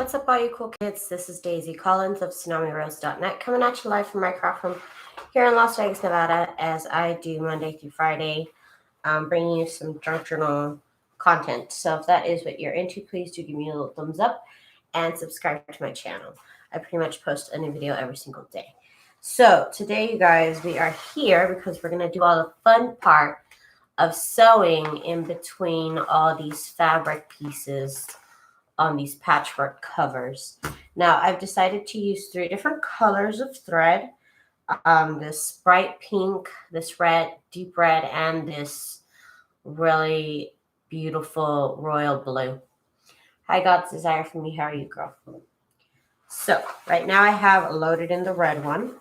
What's up, all you cool kids? This is Daisy Collins of TsunamiRose.net coming at you live from my craft room here in Las Vegas, Nevada, as I do Monday through Friday, bringing you some junk journal content. So if that is what you're into, please do give me a little thumbs up and subscribe to my channel. I pretty much post a new video every single day. So today, you guys, we are here because we're going to do all the fun part of sewing in between all these fabric pieces on these patchwork covers. Now, I've decided to use 3 different colors of thread. This bright pink, this red, deep red, and this really beautiful royal blue. Hi, God's desire for me. How are you, girl? So, right now I have loaded in the red one.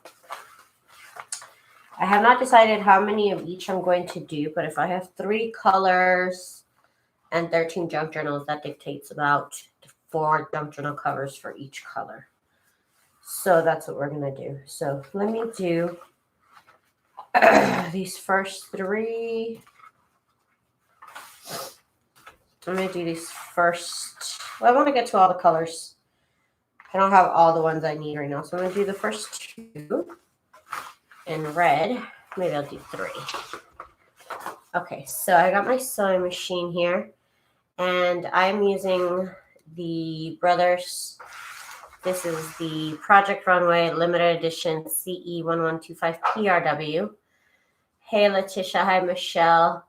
I have not decided how many of each I'm going to do, but if I have 3 colors and 13 junk journals, that dictates about 4 junk journal covers for each color. So that's what we're going to do. So let me do these first 3. I'm going to do these first. Well, I want to get to all the colors. I don't have all the ones I need right now. So I'm going to do the first 2 in red. Maybe I'll do 3. Okay, so I got my sewing machine here. And I'm using the Brothers. This is the Project Runway Limited Edition CE1125PRW. Hey, Letitia. Hi, Michelle.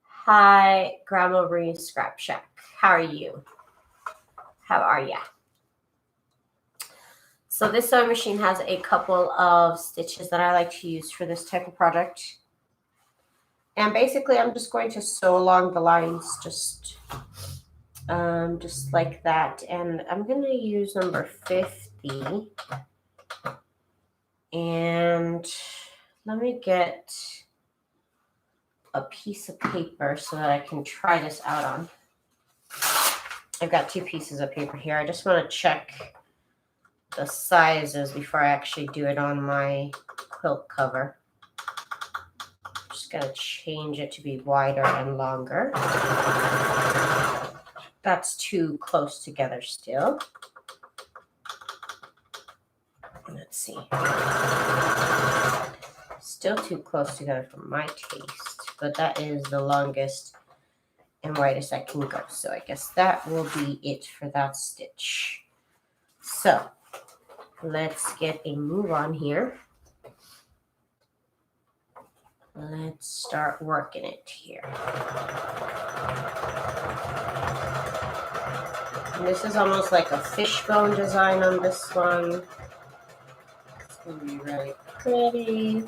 Hi, Grandma Marie Scrap Shack. How are you? How are ya? So this sewing machine has a couple of stitches that I like to use for this type of project. And basically, I'm just going to sew along the lines, just like that. And I'm going to use number 50. And let me get a piece of paper so that I can try this out on. I've got 2 pieces of paper here. I just want to check the sizes before I actually do it on my quilt cover. Just got to change it to be wider and longer. That's too close together still. Let's see. Still too close together for my taste, but that is the longest and widest I can go. So I guess that will be it for that stitch. So let's get a move on here. Let's start working it here. And this is almost like a fishbone design on this one. It's going to be really pretty.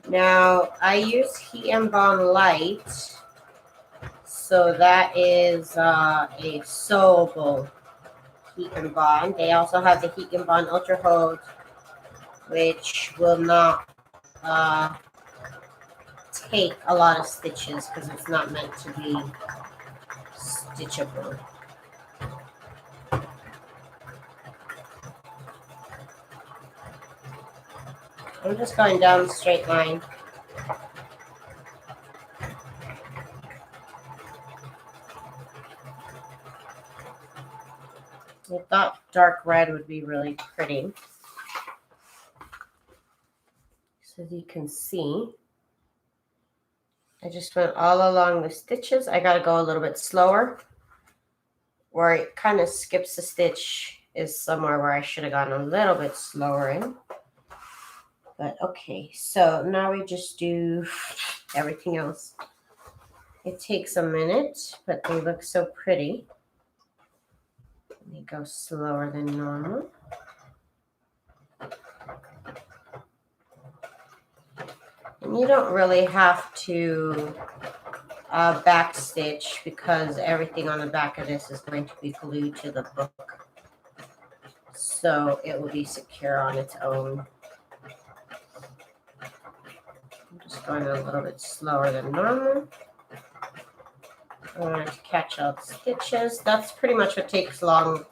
Now, I use Heat and Bond Light. So that is a sewable Heat and Bond. They also have the Heat and Bond Ultra Hold, which will not take a lot of stitches because it's not meant to be stitchable. I'm just going down the straight line. I thought dark red would be really pretty. So as you can see, I just went all along the stitches. I got to go a little bit slower. Where it kind of skips a stitch is somewhere where I should have gone a little bit slower in. But okay, so now we just do everything else. It takes a minute, but they look so pretty. Let me go slower than normal. And you don't really have to back stitch because everything on the back of this is going to be glued to the book. So it will be secure on its own. I'm just going a little bit slower than normal. I wanted to catch all the stitches. That's pretty much what takes long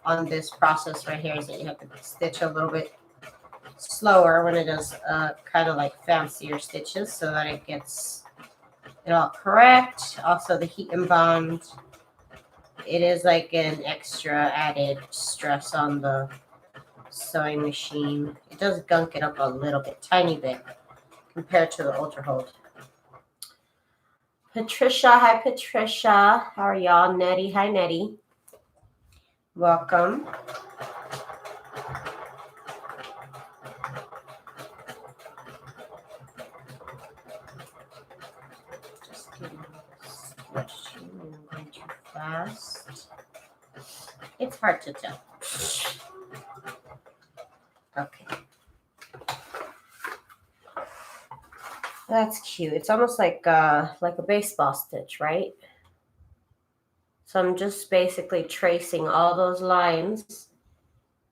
on this process right here, is that you have to stitch a little bit slower when it does kind of like fancier stitches so that it gets it all correct. Also, the heat and bond, it is like an extra added stress on the sewing machine. It does gunk it up a little bit, tiny bit, compared to the Ultra Hold. Patricia, hi Patricia. How are y'all? Nettie, hi Nettie. Welcome. Just getting squished and going too fast. It's hard to tell. Okay. That's cute. It's almost like a baseball stitch, right? So I'm just basically tracing all those lines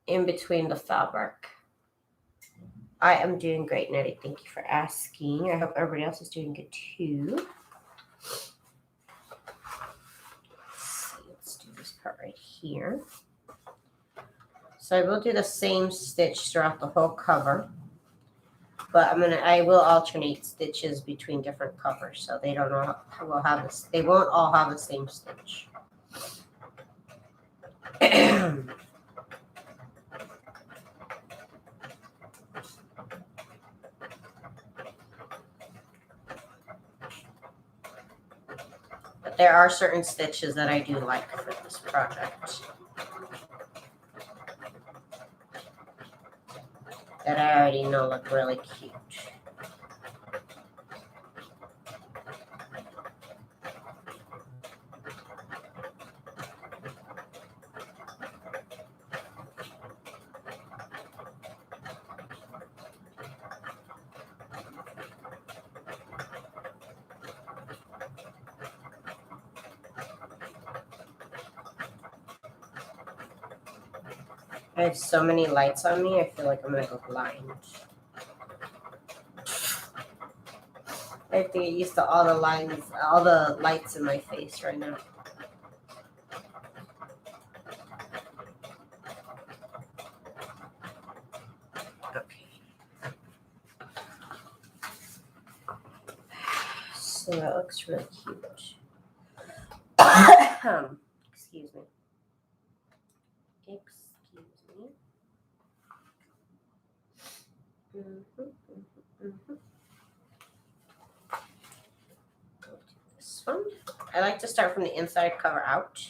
in between the fabric. I am doing great, Nettie. Thank you for asking. I hope everybody else is doing good too. Let's do this part right here. So I will do the same stitch throughout the whole cover, but I will alternate stitches between different covers, so they don't all will have this. They won't all have the same stitch. But there are certain stitches that I do like for this project that I already know look really cute. I have so many lights on me, I feel like I'm gonna go blind. I have to get used to all the lines, all the lights in my face right now. Okay. So that looks really cute. Excuse me. This one. I like to start from the inside, cover out.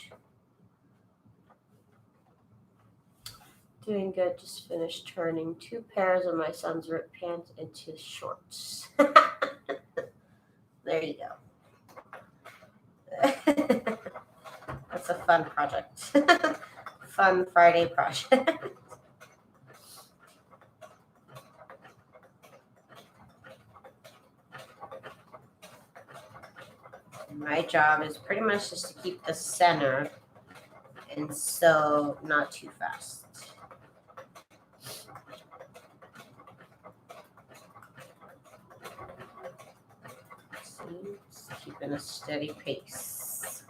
Doing good. Just finished turning 2 pairs of my son's ripped pants into shorts. There you go. That's a fun project. Fun Friday project. My job is pretty much just to keep the center and sew not too fast. See, just keeping a steady pace.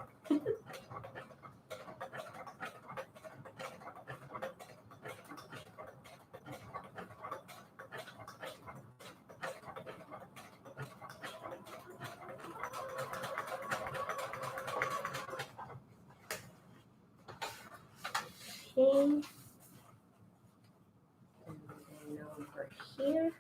Okay. And then over here.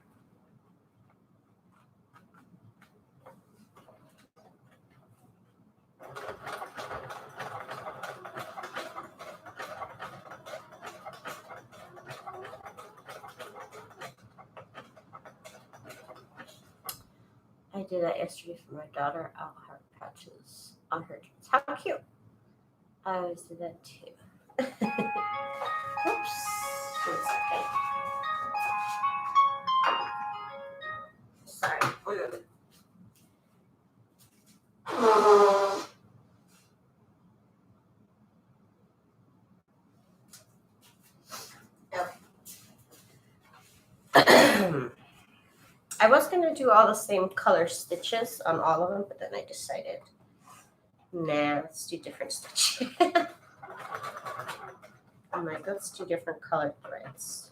I did that yesterday for my daughter. Out heart patches on her dress. How cute! I always do that too. Oops. It's okay. Sorry. I was going to do all the same color stitches on all of them, but then I decided, nah, let's do different stitches. I'm like, let's do different color threads.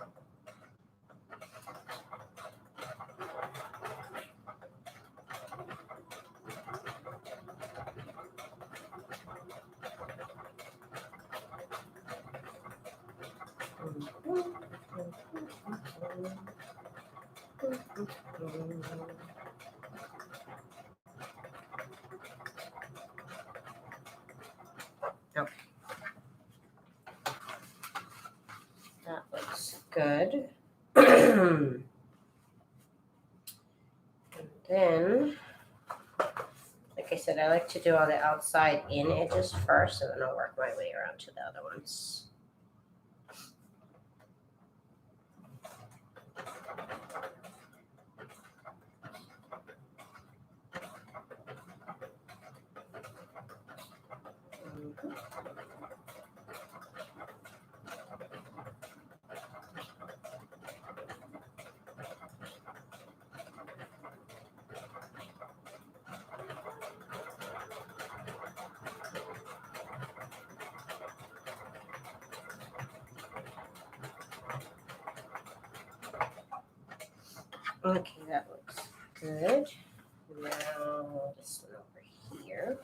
looks good. And then, like I said, I like to do all the outside in edges first, and then I'll work my way around to the other ones. Okay, that looks good. Now this one over here.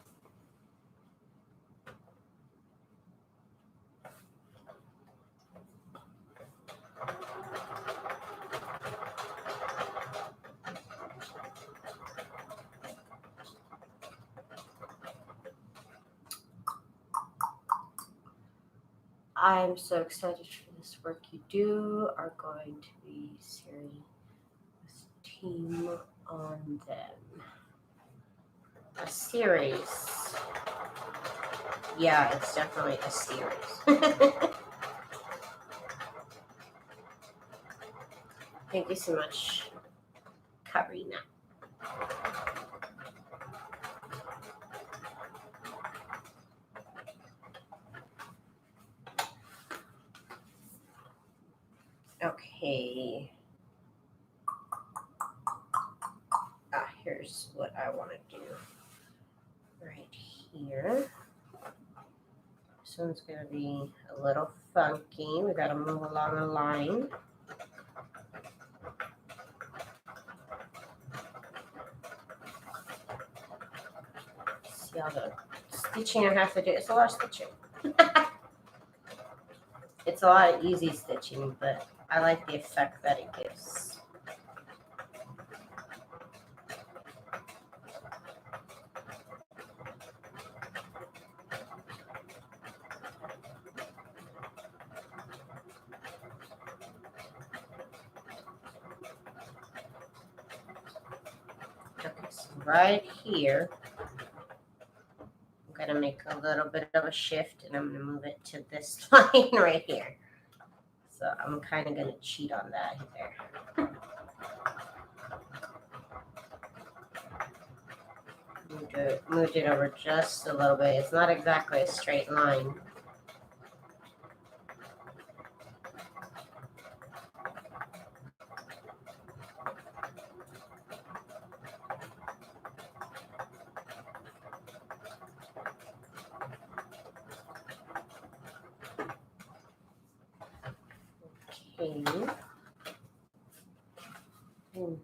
I'm so excited for this work. You are going to be serious team on them. A series. Yeah, it's definitely a series. Thank you so much, Karina. Okay. Here's what I want to do right here. This one's going to be a little funky. We got to move along the line. See all the stitching I have to do. It's a lot of stitching. It's a lot of easy stitching, but I like the effect that it gives. Okay, so right here, I'm going to make a little bit of a shift, and I'm going to move it to this line right here. So I'm kind of going to cheat on that here. Moved it over just a little bit. It's not exactly a straight line. Okay. And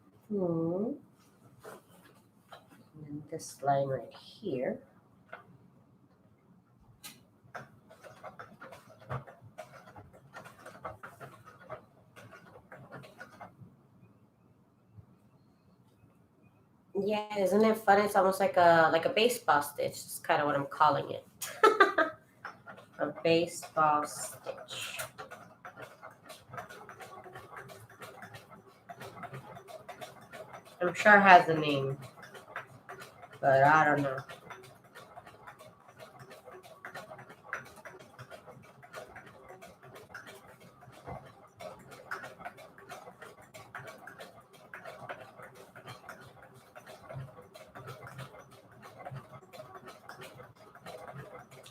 this line right here. Yeah, isn't it fun? It's almost like a baseball stitch. It's kind of what I'm calling it. A baseball stitch. I'm sure it has a name, but I don't know.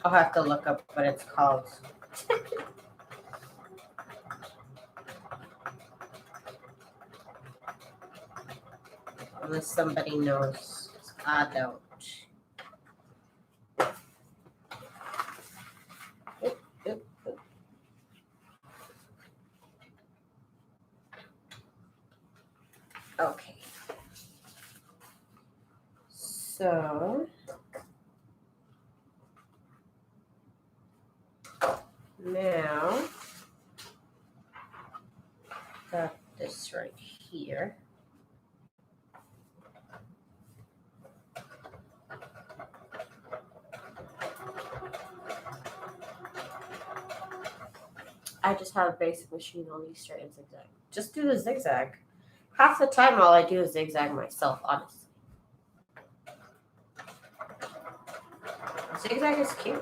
I'll have to look up what it's called. Unless somebody knows. I don't. Okay. So now got this right here. I just have a basic machine. I'll use straight and zigzag. Just do the zigzag. Half the time, all I do is zigzag myself, honestly. Zigzag is cute.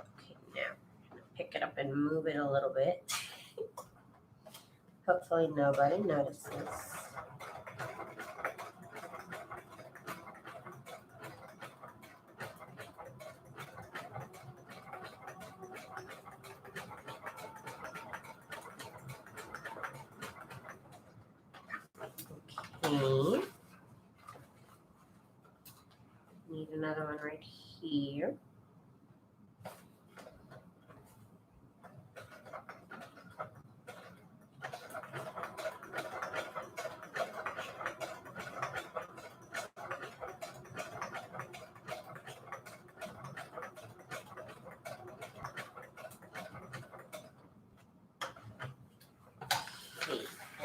Okay, now pick it up and move it a little bit. Hopefully nobody notices. Okay. Need another one right here.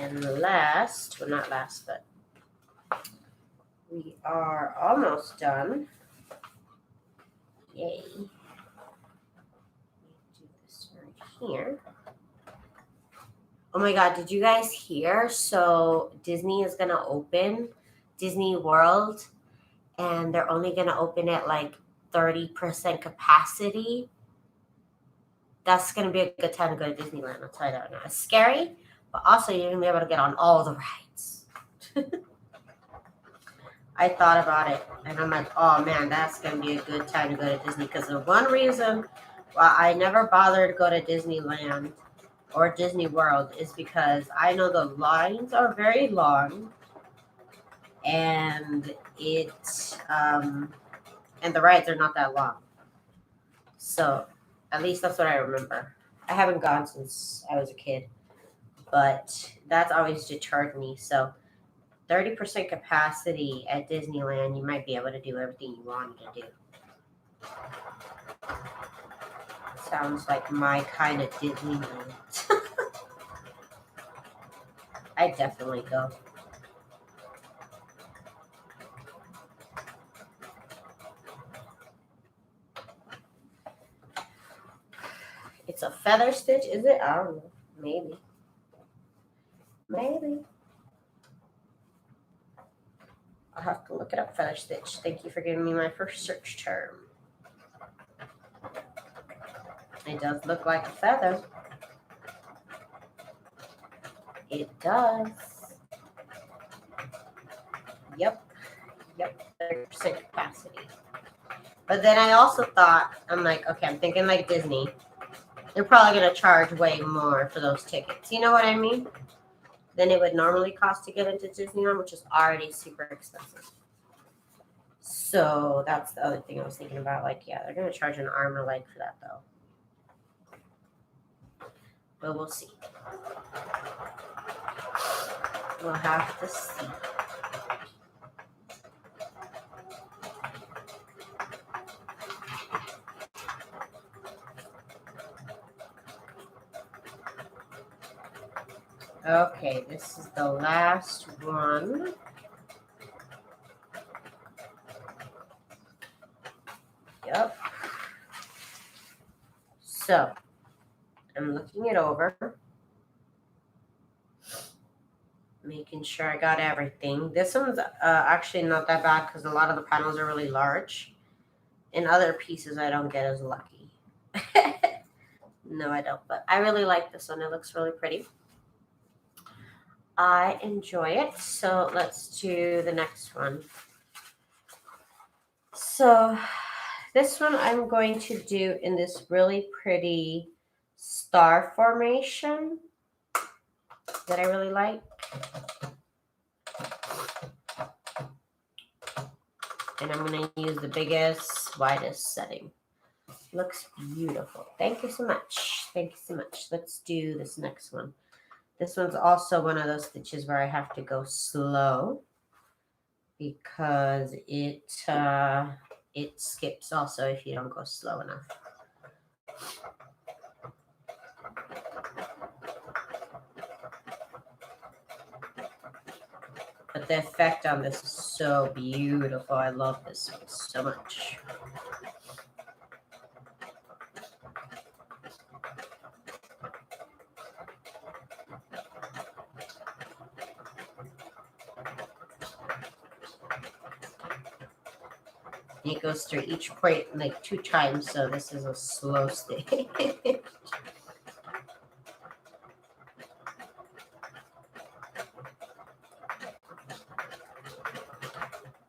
And last, well, not last, but we are almost done. Yay. Do this right here. Oh my God, did you guys hear? So Disney is going to open Disney World, and they're only going to open at like 30% capacity. That's going to be a good time to go to Disneyland. I'll tell you that right now. It's scary, but also you're going to be able to get on all the rides. I thought about it, and I'm like, oh man, that's going to be a good time to go to Disney, because the one reason why I never bothered to go to Disneyland or Disney World is because I know the lines are very long, and and the rides are not that long. So at least that's what I remember. I haven't gone since I was a kid, but that's always deterred me. So 30% capacity at Disneyland, you might be able to do everything you wanted to do. Sounds like my kind of Disneyland. I definitely go. It's a feather stitch, is it? I don't know. Maybe. I'll have to look it up, feather stitch. Thank you for giving me my first search term. It does look like a feather. It does. Yep, 30% capacity. But then I also thought, I'm like, okay, I'm thinking like Disney. They're probably going to charge way more for those tickets. You know what I mean? Than it would normally cost to get into Disneyland, which is already super expensive. So that's the other thing I was thinking about. Like, yeah, they're going to charge an arm and a leg for that, though. But we'll see. We'll have to see. Okay, this is the last one. Yep. So, I'm looking it over. Making sure I got everything. This one's actually not that bad because a lot of the panels are really large. In other pieces, I don't get as lucky. No, I don't. But I really like this one. It looks really pretty. I enjoy it. So let's do the next one. So this one I'm going to do in this really pretty star formation that I really like. And I'm going to use the biggest, widest setting. Looks beautiful. Thank you so much. Thank you so much. Let's do this next one. This one's also one of those stitches where I have to go slow because it skips also if you don't go slow enough. But the effect on this is so beautiful. I love this one so much. It goes through each point like 2 times, so this is a slow stitch.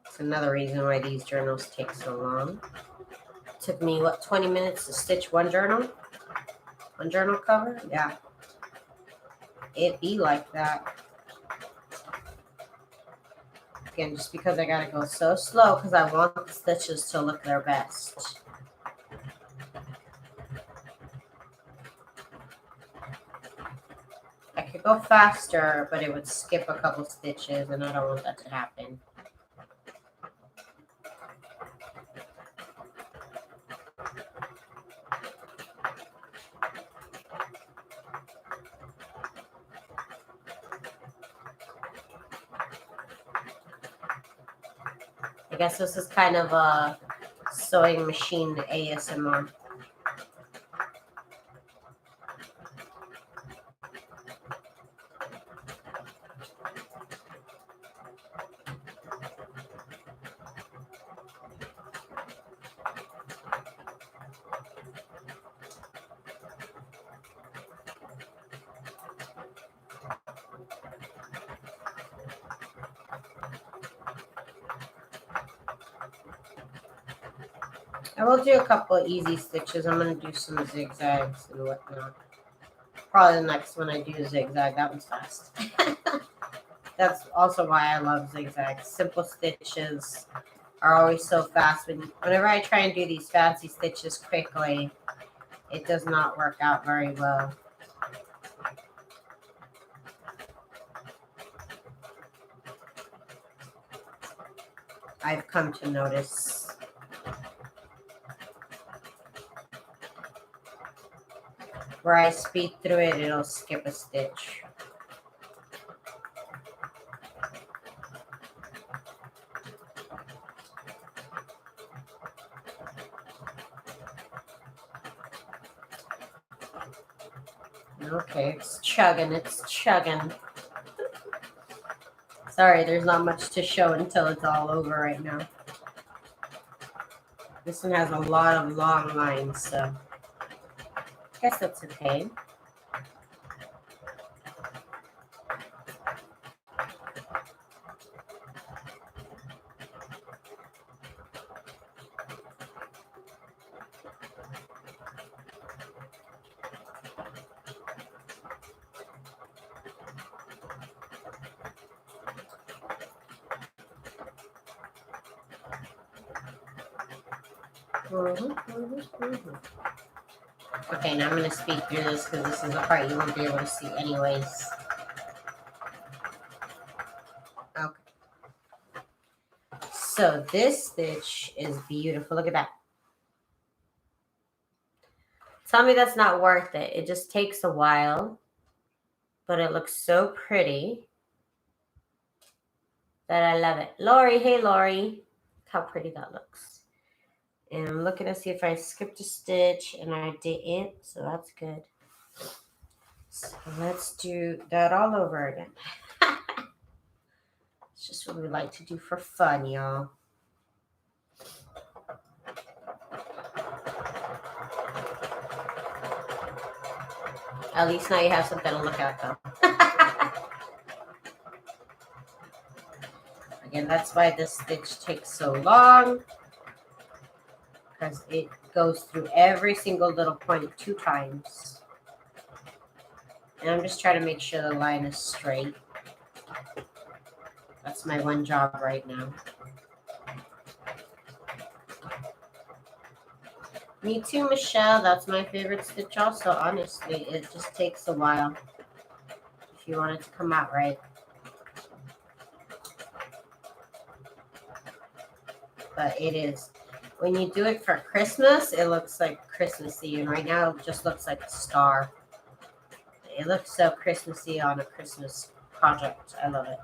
It's another reason why these journals take so long. It took me, what, 20 minutes to stitch one journal? One journal cover? Yeah. It be like that. Again, just because I gotta go so slow because I want the stitches to look their best. I could go faster, but it would skip a couple stitches, and I don't want that to happen. I guess this is kind of a sewing machine ASMR. I will do a couple of easy stitches. I'm going to do some zigzags and whatnot. Probably the next one I do a zigzag. That one's fast. That's also why I love zigzags. Simple stitches are always so fast. Whenever I try and do these fancy stitches quickly, it does not work out very well. I've come to notice. Where I speed through it, it'll skip a stitch. Okay, it's chugging, it's chugging. Sorry, there's not much to show until it's all over right now. This one has a lot of long lines, so I guess that's okay. Okay, now I'm going to speed through this because this is a part you won't be able to see anyways. Okay. So this stitch is beautiful. Look at that. Tell me that's not worth it. It just takes a while, but it looks so pretty that I love it. Lori, hey Lori. Look how pretty that looks. And I'm looking to see if I skipped a stitch, and I didn't, so that's good. So let's do that all over again. It's just what we like to do for fun, y'all. At least now you have something to look at, though. Again, that's why this stitch takes so long, because it goes through every single little point 2 times. And I'm just trying to make sure the line is straight. That's my one job right now. Me too, Michelle. That's my favorite stitch also, honestly. It just takes a while if you want it to come out right. But it is. When you do it for Christmas, it looks like Christmassy. And right now, it just looks like a star. It looks so Christmassy on a Christmas project. I love it.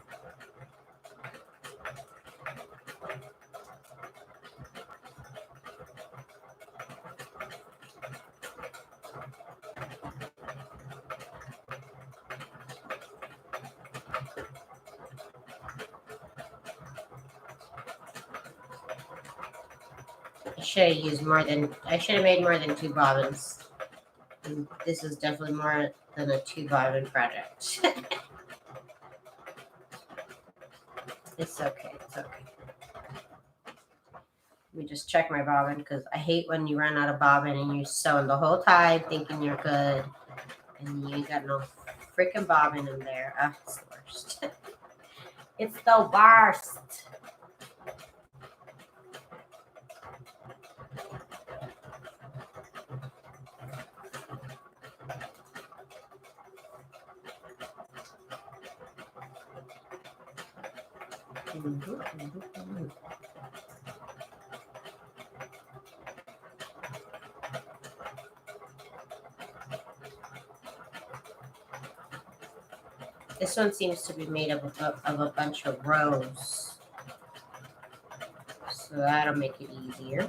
should have made more than 2 bobbins. And this is definitely more than a 2 bobbin project. It's okay. It's okay. Let me just check my bobbin because I hate when you run out of bobbin and you're sewing the whole time thinking you're good and you ain't got no freaking bobbin in there. Ah, it's the worst. It's the worst. This one seems to be made of a bunch of rows, so that'll make it easier.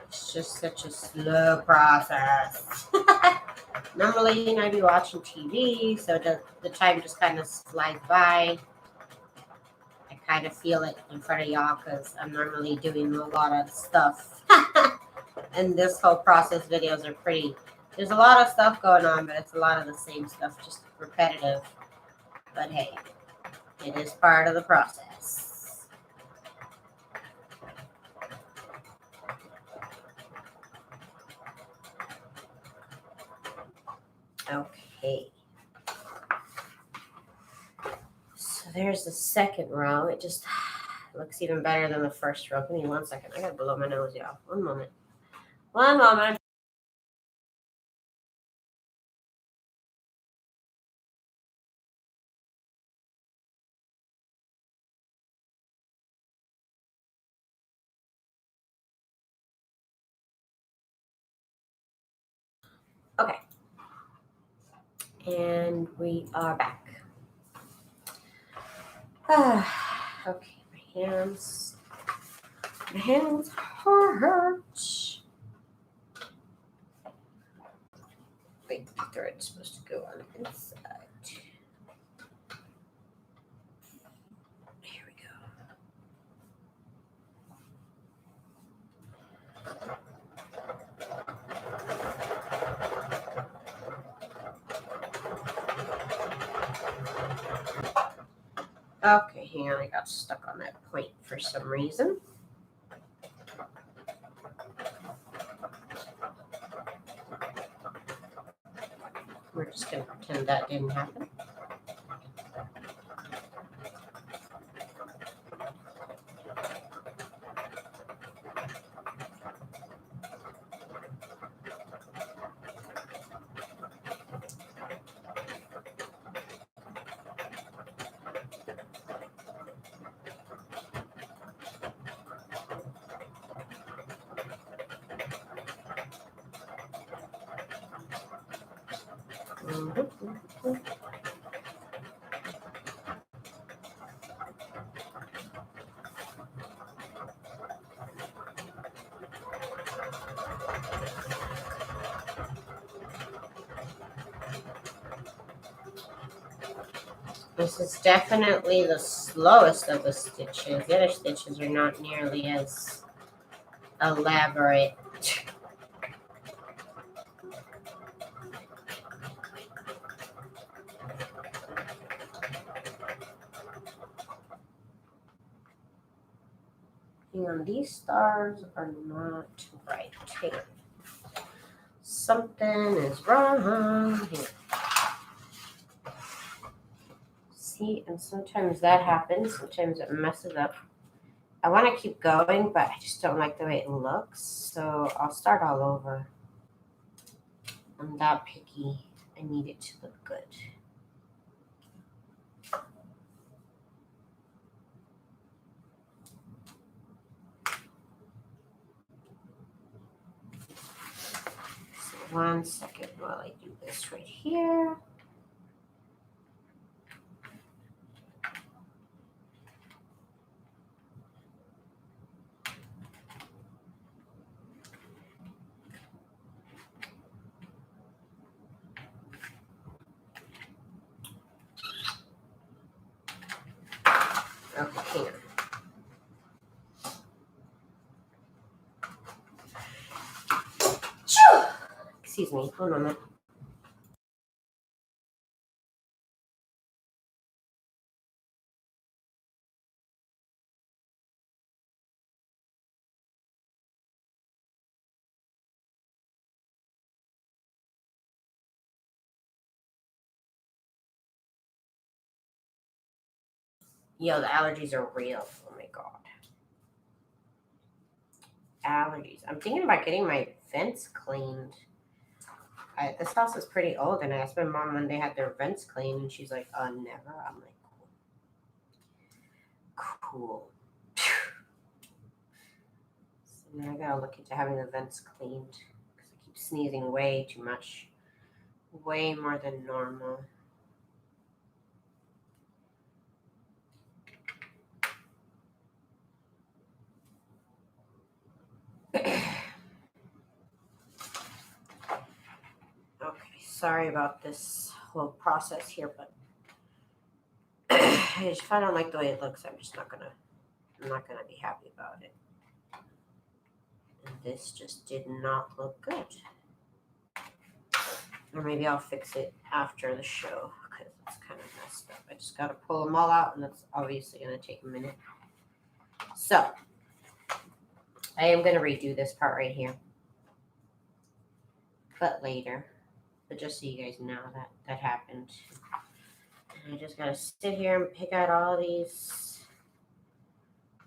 It's just such a slow process. Normally, I'd be watching TV, so the time just kind of slides by. I kind of feel it in front of y'all because I'm normally doing a lot of stuff. And this whole process videos are pretty, there's a lot of stuff going on, but it's a lot of the same stuff, just repetitive. But hey, it is part of the process. Okay. So there's the second row. It just looks even better than the first row. Give me 1 second. I gotta blow my nose, y'all. One moment. One moment. Okay. And we are back. Okay, my hands hurt. Wait, the thread's supposed to go on the inside. Here we go. Okay, hang on, I got stuck on that point for some reason. We're just going to pretend that didn't happen. This is definitely the slowest of the stitches. The other stitches are not nearly as elaborate. Hang on, these stars are not right. Hang on. Something is wrong here. See, and sometimes that happens. Sometimes it messes up. I want to keep going, but I just don't like the way it looks. So I'll start all over. I'm that picky. I need it to look good. 1 second while I do this right here. Okay, hang on. Excuse me, hold on a minute. Yo, the allergies are real. Oh my god. Allergies. I'm thinking about getting my vents cleaned. This house is pretty old, and I asked my mom when they had their vents cleaned, and she's like, never. I'm like, cool. So now I gotta look into having the vents cleaned because I keep sneezing way too much. Way more than normal. Okay, sorry about this whole process here, but if I don't like the way it looks, I'm not gonna be happy about it. And this just did not look good. Or maybe I'll fix it after the show because it's kind of messed up. I just gotta pull them all out, and that's obviously gonna take a minute. So I am gonna redo this part right here, but later. But just so you guys know that happened. And I just gotta sit here and pick out all these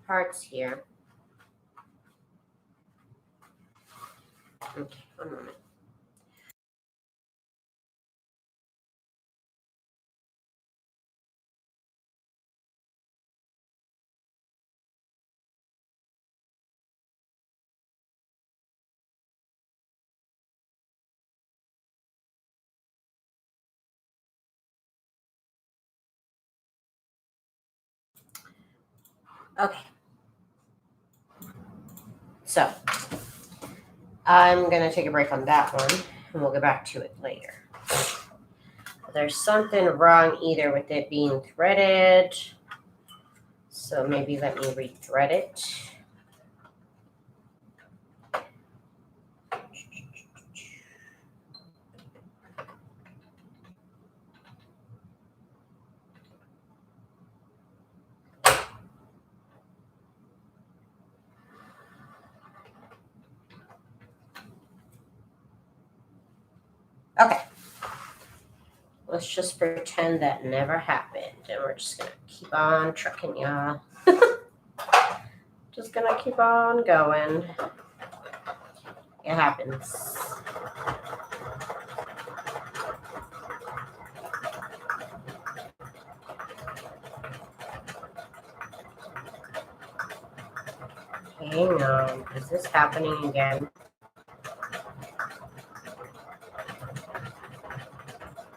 parts here. Okay, 1 moment. Okay. So I'm gonna take a break on that one, and we'll get back to it later. There's something wrong either with it being threaded, so maybe let me rethread it. Okay. Let's just pretend that never happened, and we're just gonna keep on trucking, y'all. Just gonna keep on going. It happens. Hang on, is this happening again?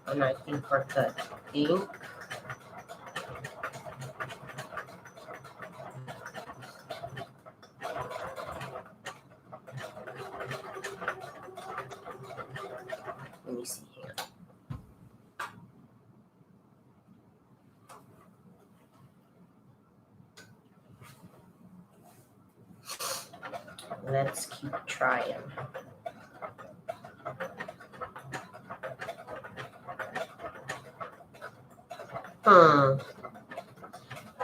And I think we're good. Ink. Let me see here. Let's keep trying.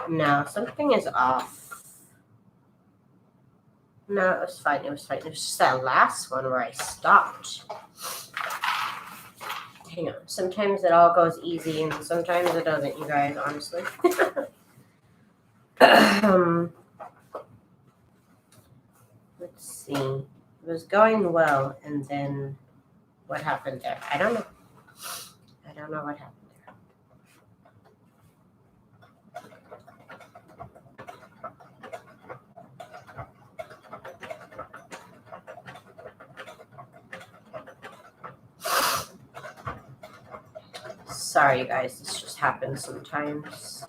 No, something is off. No, it was fine. It was fine. It was just that last one where I stopped. Hang on. Sometimes it all goes easy, and sometimes it doesn't, you guys, honestly. Let's see. It was going well, and then what happened there? I don't know. I don't know what happened there. Sorry, you guys, this just happens sometimes.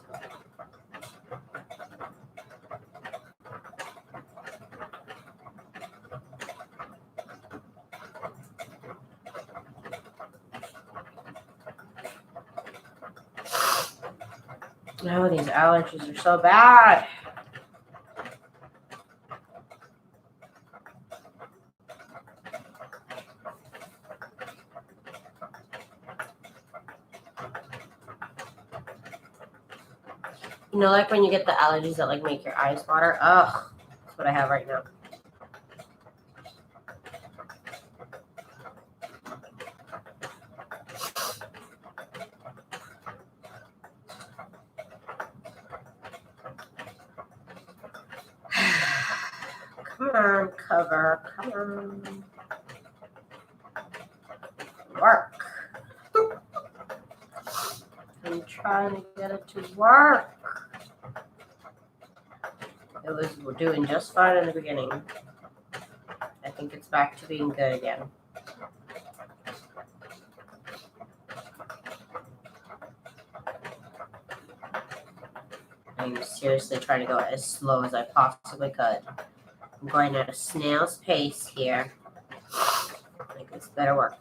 Oh, these allergies are so bad. You know, like when you get the allergies that like make your eyes water? Ugh, that's what I have right now. Come on, cover. Come on. Work. I'm trying to get it to work. It was doing just fine in the beginning. I think it's back to being good again. I'm seriously trying to go as slow as I possibly could. I'm going at a snail's pace here. I think this better work.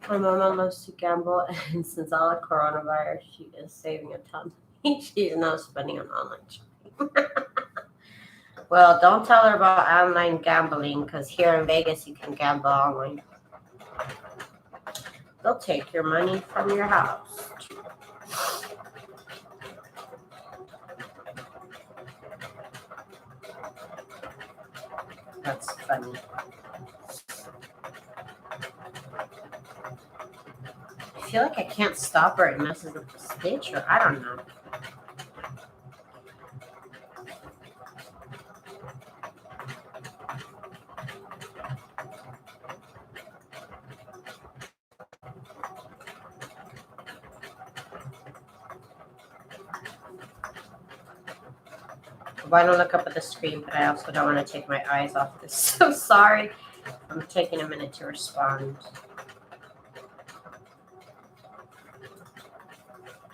My mama loves to gamble, and since all the coronavirus, she is saving a ton. She's now spending on online shopping. Well, don't tell her about online gambling, because here in Vegas, you can gamble online. They'll take your money from your house. That's funny. I feel like I can't stop her. It messes up the stitch, or I don't know. Well, I don't look up at the screen, but I also don't want to take my eyes off this. So sorry. I'm taking a minute to respond.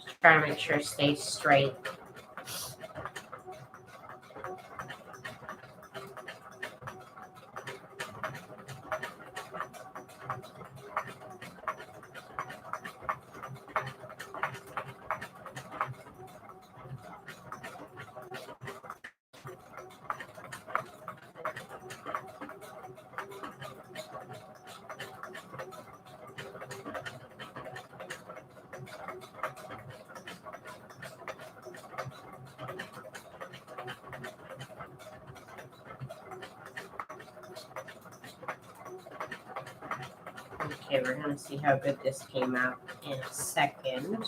Just trying to make sure it stays straight. Okay, we're going to see how good this came out in a second.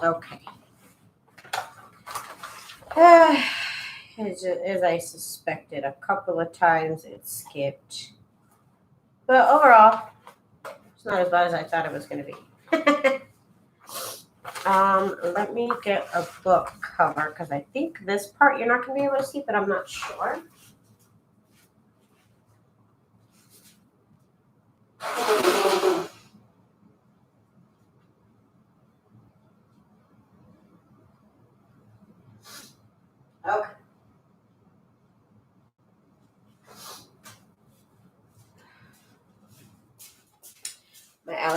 Okay. As I suspected, a couple of times it skipped. But overall, it's not as bad as I thought it was going to be. Let me get a book cover because I think this part you're not going to be able to see, but I'm not sure. Okay.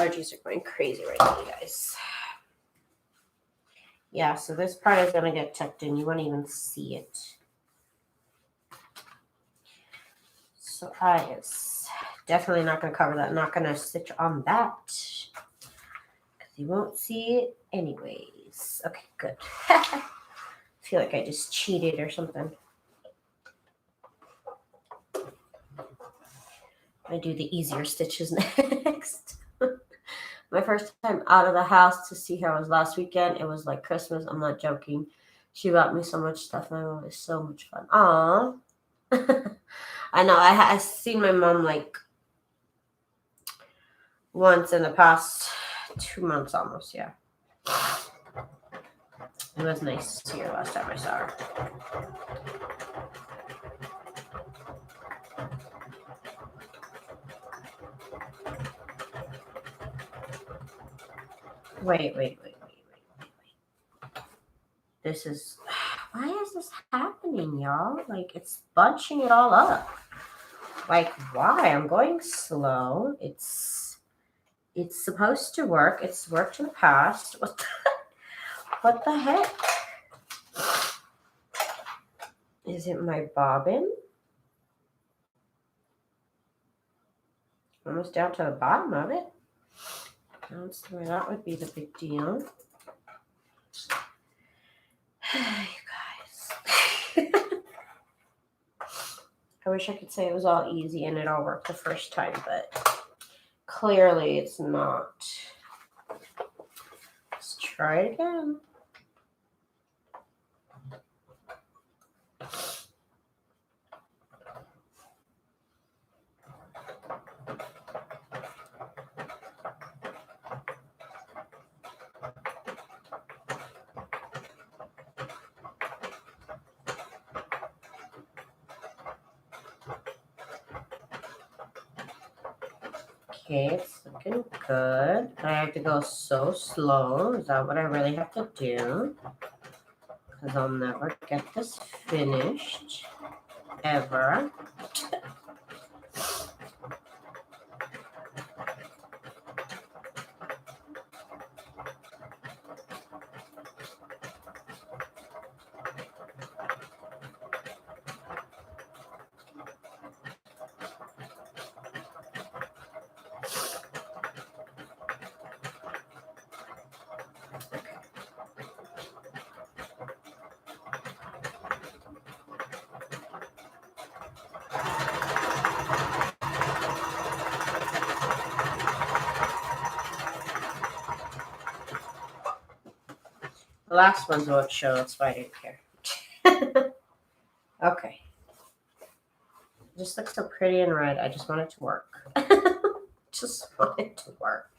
allergies are going crazy right now, you guys. Yeah, so this part is going to get tucked in. You won't even see it. So I is definitely not going to cover that. I'm not going to stitch on that because you won't see it anyways. Okay, good. I feel like I just cheated or something. I do the easier stitches next. My first time out of the house to see her was last weekend. It was like Christmas. I'm not joking. She bought me so much stuff. My mom was so much fun. Aww. I know. I seen my mom like once in the past 2 months almost. Yeah. It was nice to see her last time I saw her. Wait. This is, why is this happening, y'all? Like, it's bunching it all up. Like, why? I'm going slow. It's supposed to work. It's worked in the past. What the heck? Is it my bobbin? Almost down to the bottom of it. That's where that would be the big deal. You guys. I wish I could say it was all easy and it all worked the first time, but clearly it's not. Let's try it again. Okay, it's looking good. I have to go so slow. Is that what I really have to do? Because I'll never get this finished. Ever. The last ones won't show, that's why I didn't care. Okay. It just looks so pretty and red. I just want it to work. Just want it to work.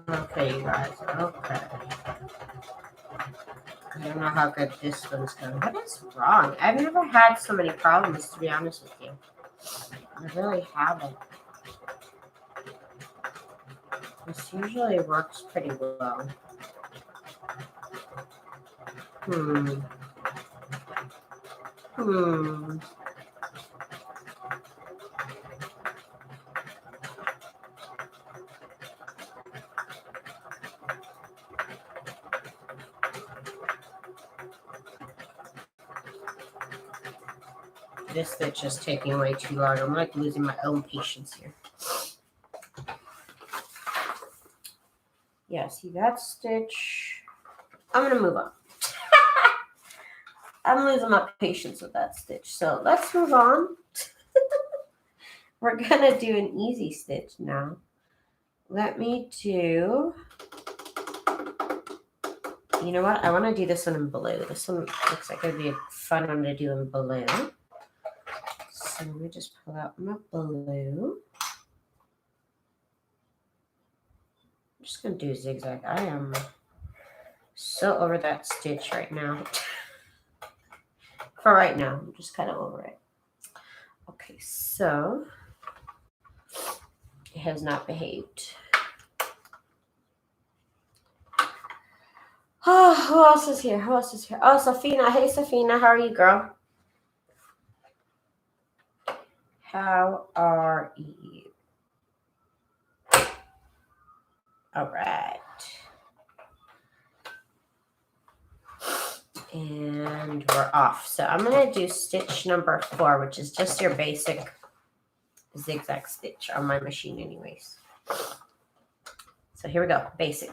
Okay, you guys. Okay. I don't know how good this one's going. What is wrong? I've never had so many problems, to be honest with you. I really haven't. This usually works pretty well. This stitch is taking way too long. I'm like losing my own patience here. Yeah, see that stitch? I'm going to move on. I'm losing my patience with that stitch. So let's move on. We're going to do an easy stitch now. Let me do, you know what? I want to do this one in blue. This one looks like it'd be a fun one to do in blue. So let me just pull out my blue. I'm just going to do a zigzag. I am so over that stitch right now. For right now, I'm just kind of over it. Okay, so it has not behaved. Oh, who else is here? Who else is here? Oh, Safina. Hey, Safina. How are you, girl? How are you? All right. And we're off. So I'm going to do stitch number 4, which is just your basic zigzag stitch on my machine anyways. So here we go. Basic.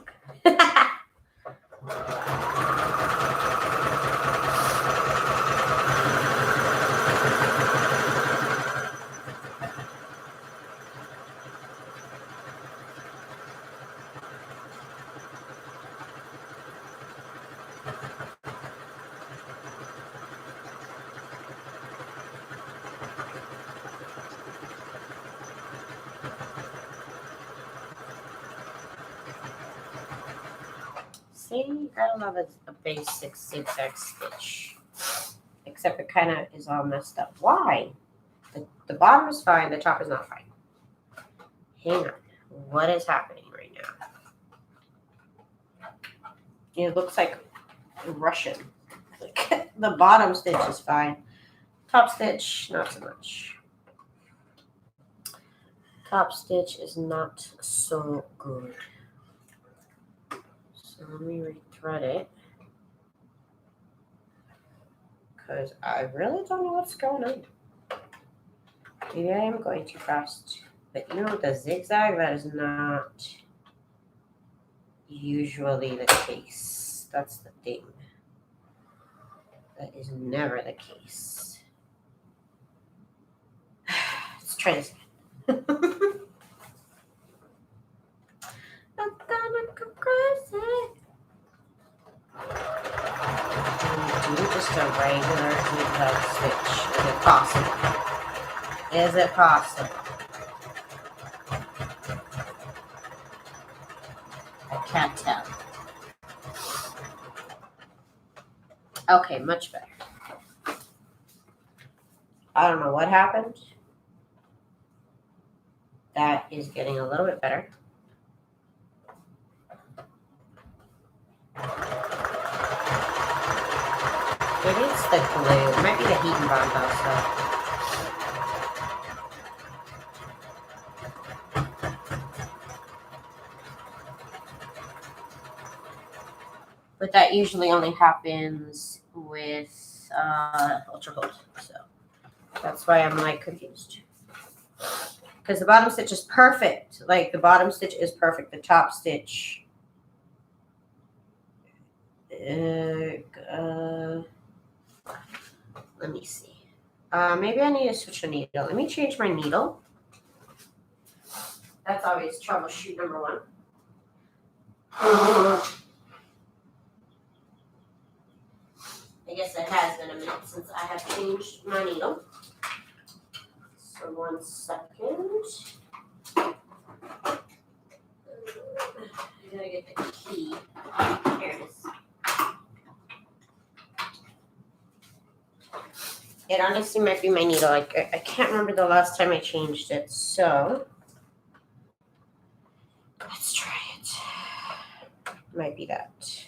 See, you gotta love a basic zigzag stitch. Except it kind of is all messed up. Why? The bottom is fine, the top is not fine. Hang on. What is happening right now? It looks like Russian. Like, the bottom stitch is fine. Top stitch, not so much. Top stitch is not so good. So let me rethread it. Because I really don't know what's going on. Maybe I am going too fast. But you know, with the zigzag, that is not usually the case. That's the thing. That is never the case. Let's try this again. I'm gonna go crazy. Do just a regular zigzag stitch. Is it possible? Is it possible? I can't tell. Okay, much better. I don't know what happened. That is getting a little bit better. Maybe it's the glue. It might be the heat and bond also. But that usually only happens with ultra cold. So that's why I'm like confused. Because the bottom stitch is perfect. Like the bottom stitch is perfect. The top stitch. Let me see. Maybe I need to switch a needle. Let me change my needle. That's always troubleshoot number 1. I guess it has been a minute since I have changed my needle. So 1 second. I gotta get the key. Here it is. It honestly might be my needle. I can't remember the last time I changed it. So let's try it. Might be that.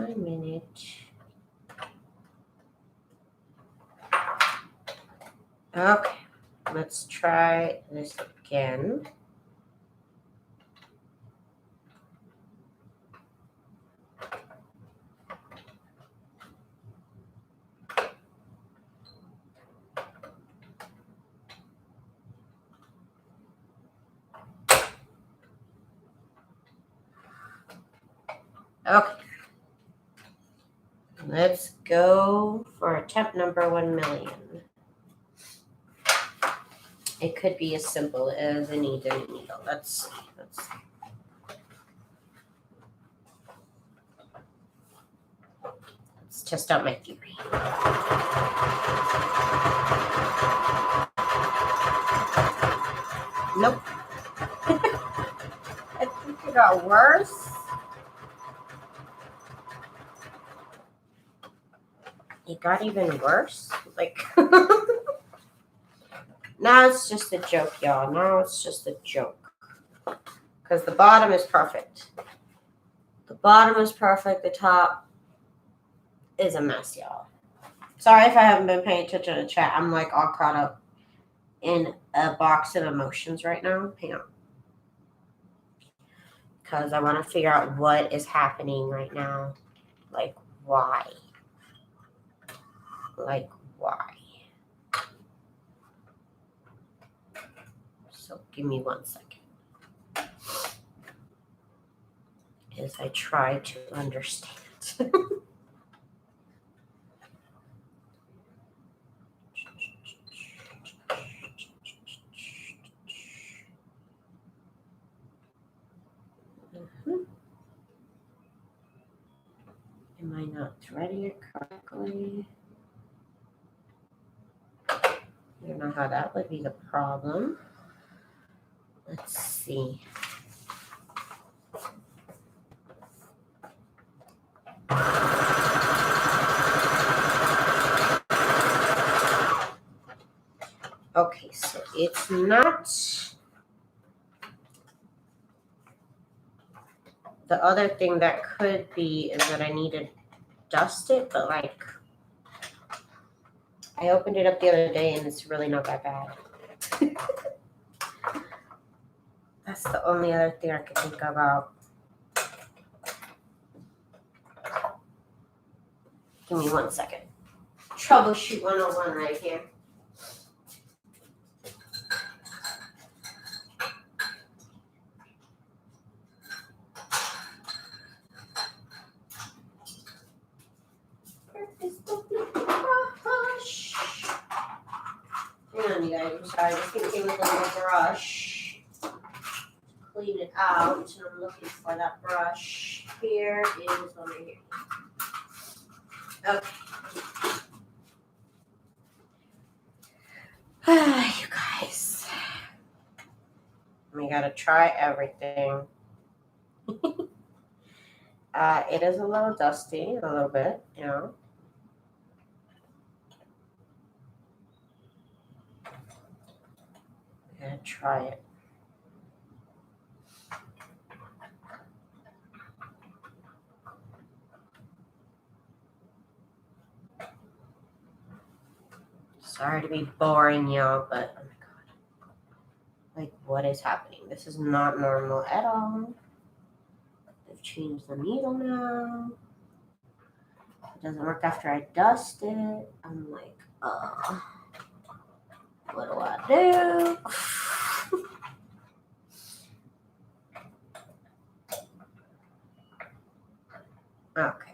1 minute. Okay, let's try this again. Okay. Let's go for attempt number 1 million. It could be as simple as a needle. Let's see. Let's test out my theory. Nope. I think it got worse. It got even worse. Like, now it's just a joke, y'all. Now it's just a joke. Because the bottom is perfect. The bottom is perfect. The top is a mess, y'all. Sorry if I haven't been paying attention to the chat. I'm like all caught up in a box of emotions right now. Hang on. Because I want to figure out what is happening right now. Like, why? Like, why? So give me 1 second. As I try to understand. Am I not threading it correctly? I don't know how that would be the problem. Let's see. Okay, so it's not. The other thing that could be is that I need to dust it, but like, I opened it up the other day and it's really not that bad. That's the only other thing I could think about. Give me 1 second. Troubleshoot 101 right here. Hang on, you guys. I'm sorry. Just gonna give it a little brush. Clean it out. And I'm looking for that brush. Here is one right here. Okay. You guys. We gotta try everything. It is a little dusty, a little bit, you know. I'm gonna try it. Sorry to be boring, y'all, but oh my god. Like, what is happening? This is not normal at all. I've changed the needle now. It doesn't work after I dust it. I'm like, what do I do? Okay.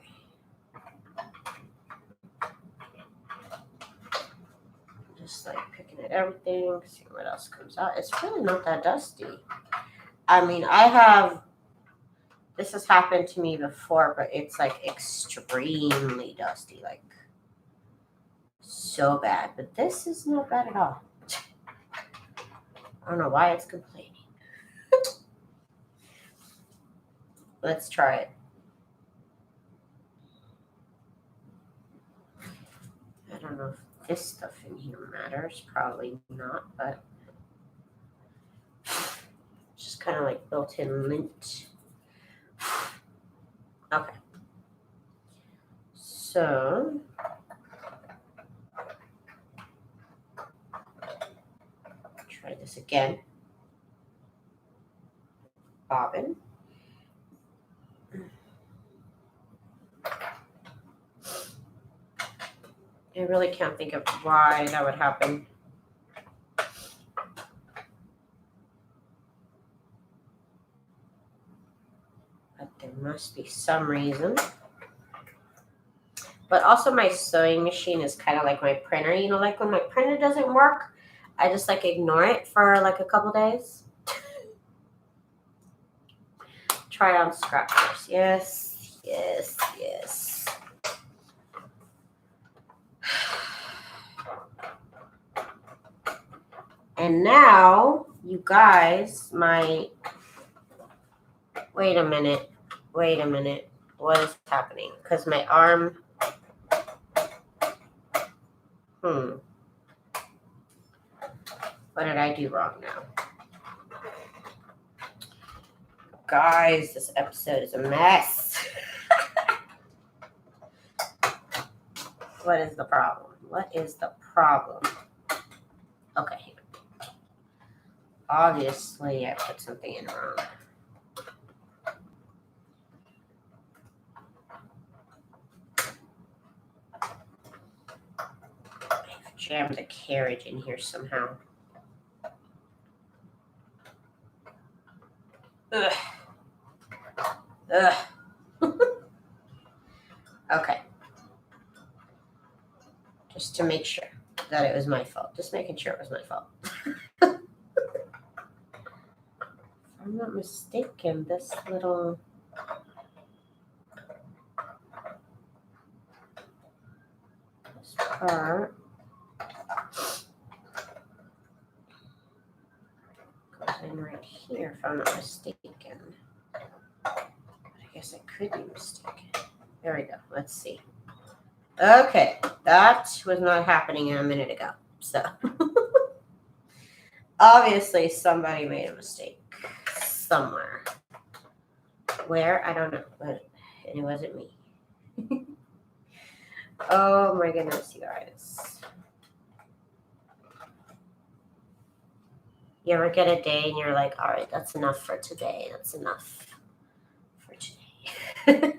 Just like picking at everything, seeing what else comes out. It's really not that dusty. I mean, this has happened to me before, but it's like extremely dusty, like so bad. But this is not bad at all. I don't know why it's complaining. Let's try it. I don't know if this stuff in here matters. Probably not, but just kind of like built-in lint. Okay. So try this again. Bobbin. I really can't think of why that would happen. But there must be some reason. But also my sewing machine is kind of like my printer. You know, like when my printer doesn't work, I just like ignore it for like a couple days. Try on scrap first. Yes, yes, yes. And now you guys might, wait a minute. What is happening? Because my arm, what did I do wrong now? Guys, this episode is a mess. What is the problem? Okay. Obviously, I put something in wrong. I've jammed the carriage in here somehow. Ugh. Okay. Just to make sure that it was my fault. Just making sure it was my fault. If I'm not mistaken, this little... this part goes in right here, if I'm not mistaken. But I guess I could be mistaken. There we go. Let's see. Okay, that was not happening a minute ago. So, obviously, somebody made a mistake somewhere. Where? I don't know, but it wasn't me. Oh my goodness, you guys. You ever get a day and you're like, all right, that's enough for today. That's enough for today.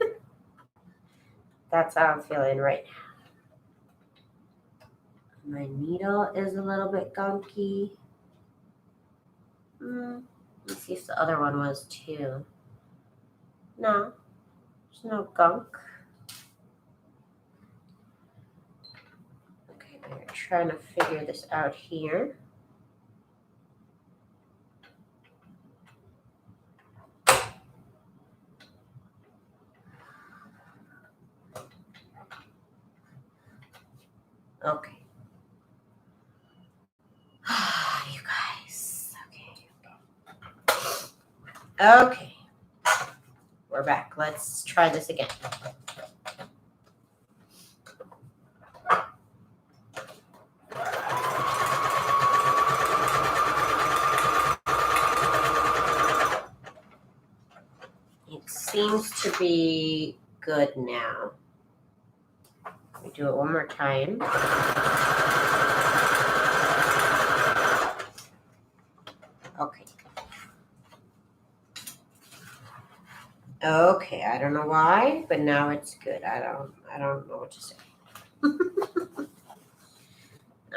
That's how I'm feeling right now. My needle is a little bit gunky. Let's see if the other one was too. No, there's no gunk. Okay, we're trying to figure this out here. Okay. You guys. Okay. We're back. Let's try this again. It seems to be good now. Let me do it one more time. Okay. Okay, I don't know why, but now it's good. I don't know what to say.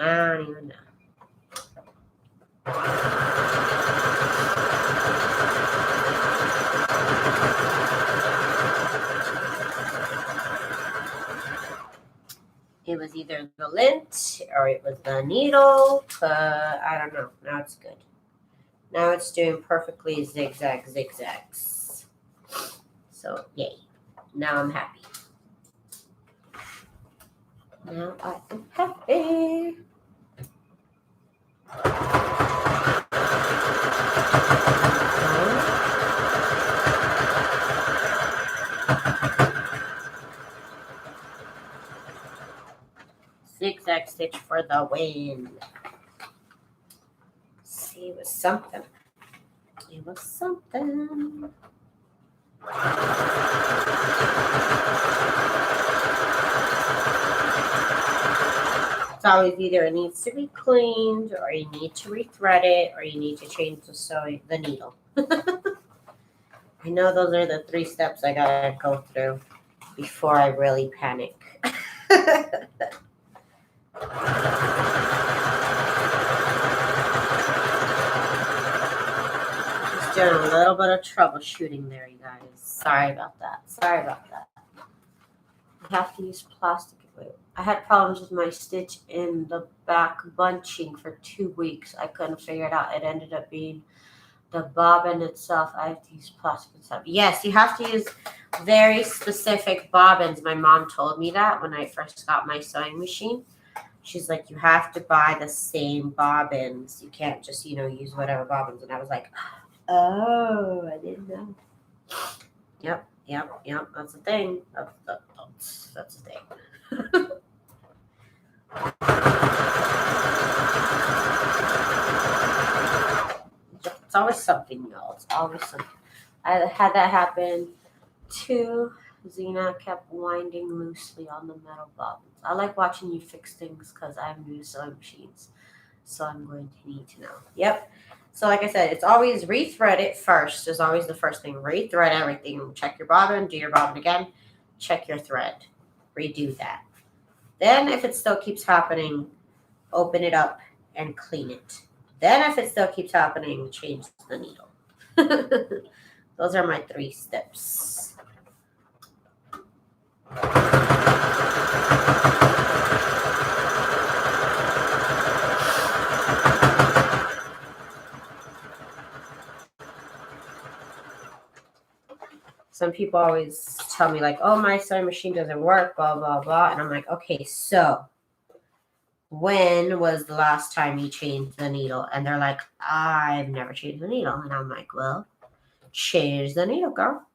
I don't even know. It was either the lint or it was the needle, but I don't know. Now it's good. Now it's doing perfectly zigzags. So, yay. Now I'm happy. Now I am happy. Zigzag stitch for the win. See, it was something. It was something. always either it needs to be cleaned, or you need to rethread it, or you need to change the needle. I know those are the 3 steps I gotta go through before I really panic. Just doing a little bit of troubleshooting there, you guys. Sorry about that. Sorry about that. I have to use plastic glue. I had problems with my stitch in the back bunching for 2 weeks. I couldn't figure it out. It ended up being the bobbin itself. I have to use plastic and stuff. Yes, you have to use very specific bobbins. My mom told me that when I first got my sewing machine. She's like, you have to buy the same bobbins. You can't just, use whatever bobbins. And I was like, oh, I didn't know. Yep. That's the thing. That's the thing. It's always something, y'all. It's always something. I had that happen too. Zena kept winding loosely on the metal bobbins. I like watching you fix things because I have new sewing machines. So I'm going to need to know. Yep. So like I said, it's always rethread it first. Is always the first thing. Rethread everything. Check your bobbin. Do your bobbin again. Check your thread. Redo that. Then if it still keeps happening, open it up and clean it. Then if it still keeps happening, change the needle. Those are my 3 steps. Some people always tell me like, oh, my sewing machine doesn't work, blah, blah, blah. And I'm like, okay, so when was the last time you changed the needle? And they're like, I've never changed the needle. And I'm like, well, change the needle, girl.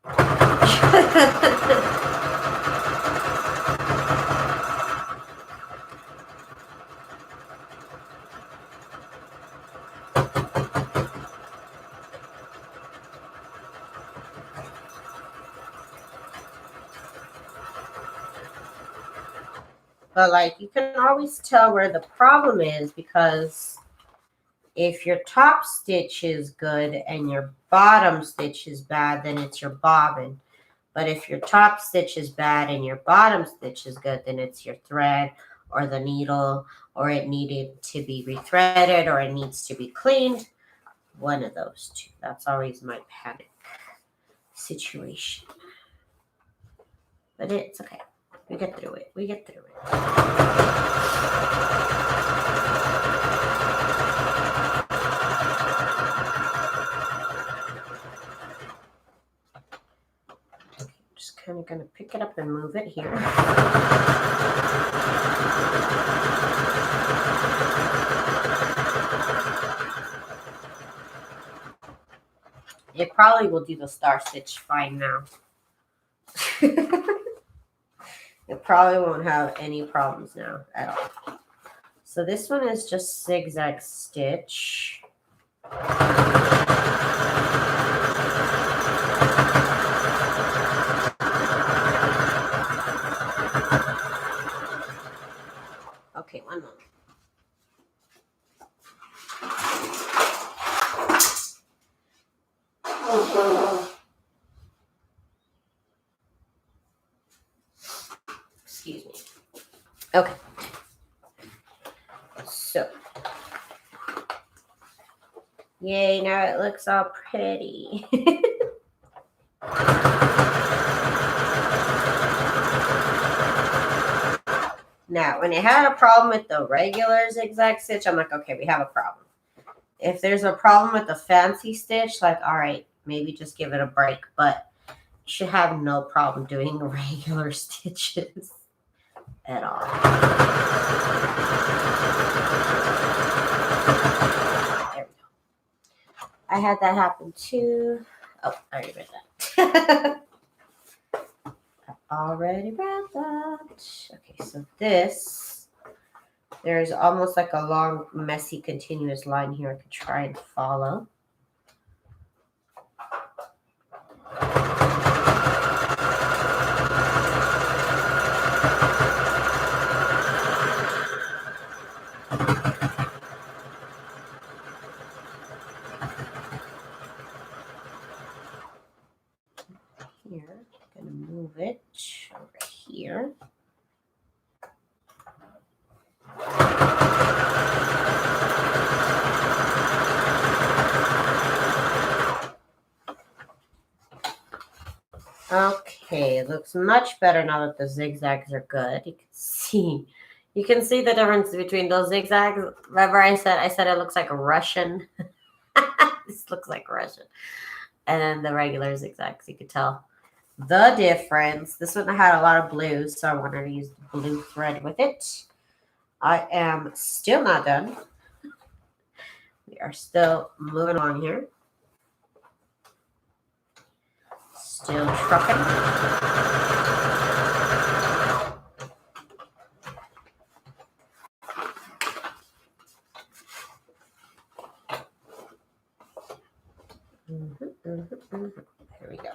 But like, you can always tell where the problem is, because if your top stitch is good and your bottom stitch is bad, then it's your bobbin. But if your top stitch is bad and your bottom stitch is good, then it's your thread or the needle, or it needed to be rethreaded, or it needs to be cleaned. One of those 2. That's always my panic situation. But it's okay. We get through it. We get through it. Just kind of going to pick it up and move it here. It probably will do the star stitch fine now. It probably won't have any problems now at all. So this one is just zigzag stitch. Okay, one moment. Excuse me. Okay. So, yay, now it looks all pretty. Now, when it had a problem with the regular zigzag stitch, I'm like, okay, we have a problem. If there's a problem with the fancy stitch, like, all right, maybe just give it a break, but you should have no problem doing regular stitches at all. There we go. I had that happen too. Oh, I already read that. I already read that. Okay, so this, there's almost like a long, messy, continuous line here I could try and follow. it looks much better now that the zigzags are good. You can see the difference between those zigzags. Remember I said it looks like a Russian. This looks like Russian. And then the regular zigzags, you could tell the difference. This one had a lot of blues, so I wanted to use the blue thread with it. I am still not done. We are still moving along here. Still trucking. Here we go.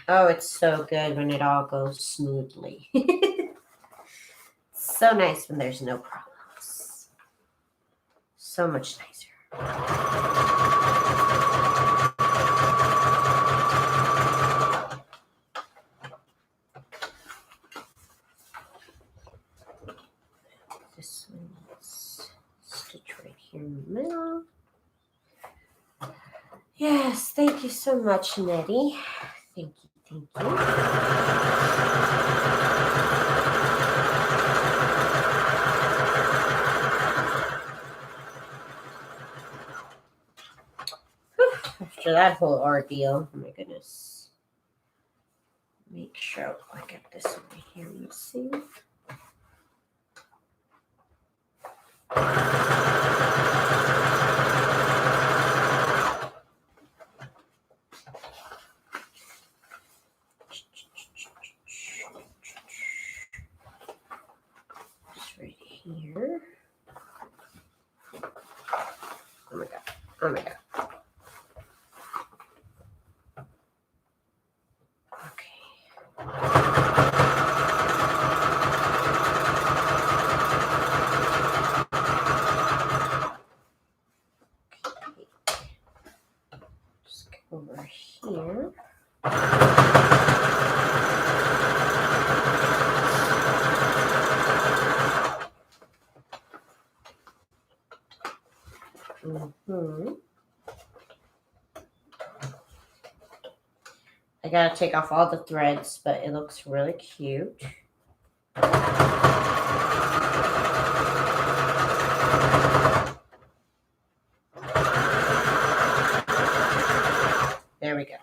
Oh, it's so good when it all goes smoothly. So nice when there's no problems. So much nicer. This one is stitch right here in the middle. Yes, thank you so much, Nettie. Thank you, thank you. After that whole ordeal, oh my goodness. Make sure I get this over here. Let's see. Just right here. Oh my god. Oh my god. Over here. I gotta take off all the threads, but it looks really cute. There we go.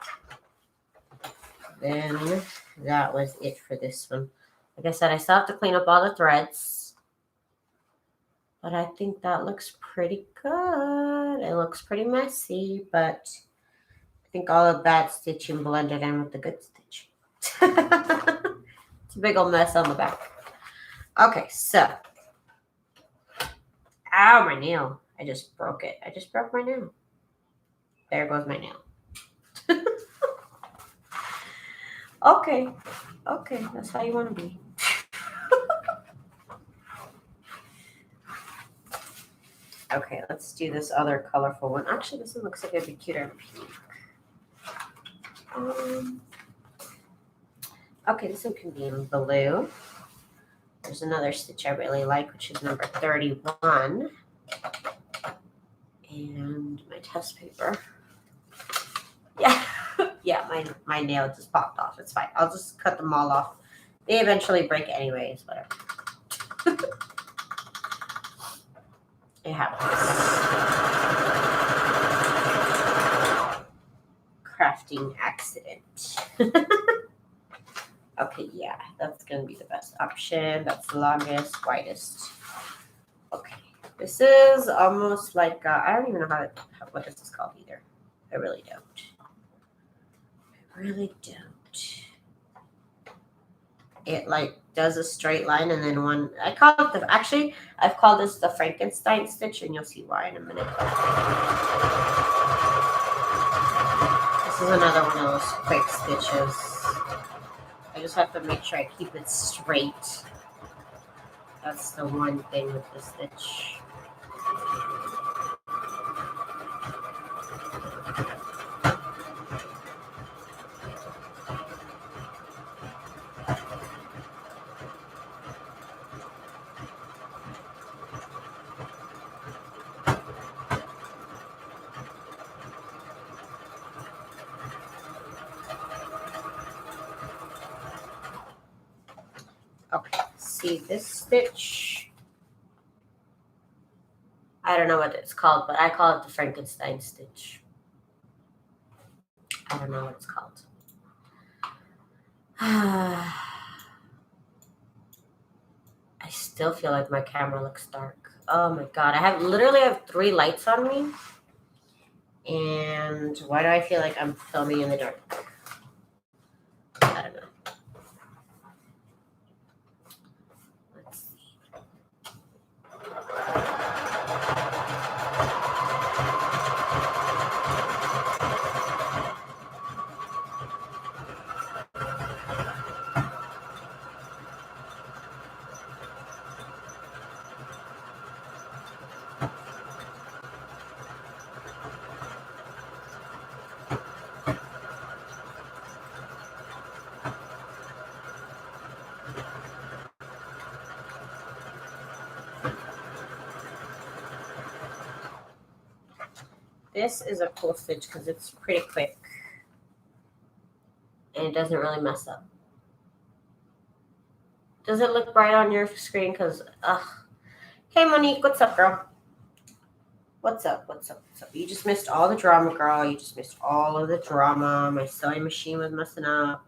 Then that was it for this one. Like I said, I still have to clean up all the threads. But I think that looks pretty good. It looks pretty messy, but I think all the bad stitching blended in with the good stitching. It's a big old mess on the back. Okay, so. Ow, my nail. I just broke it. I just broke my nail. There goes my nail. Okay, that's how you want to be. Okay, let's do this other colorful one. Actually, this one looks like it'd be cuter in pink. Okay, this one can be in blue. There's another stitch I really like, which is number 31. And my test paper. Yeah. Yeah, my nail just popped off. It's fine. I'll just cut them all off. They eventually break anyways, whatever. It happens. Crafting accident. Okay, yeah, that's going to be the best option. That's the longest, widest. Okay, this is almost like, I don't even know what this is called either. I really don't. It like does a straight line and then one. I've called this the Frankenstein stitch, and you'll see why in a minute. This is another one of those quick stitches. I just have to make sure I keep it straight. That's the one thing with the stitch. Okay, see this stitch? I don't know what it's called, but I call it the Frankenstein stitch. I don't know what it's called. I still feel like my camera looks dark. Oh my god, I literally have 3 lights on me. And why do I feel like I'm filming in the dark? I don't know. Let's see. This is a cool stitch because it's pretty quick. And it doesn't really mess up. Does it look bright on your screen? Because, Hey, Monique, what's up, girl? What's up? What's up? What's up? You just missed all the drama, girl. You just missed all of the drama. My sewing machine was messing up.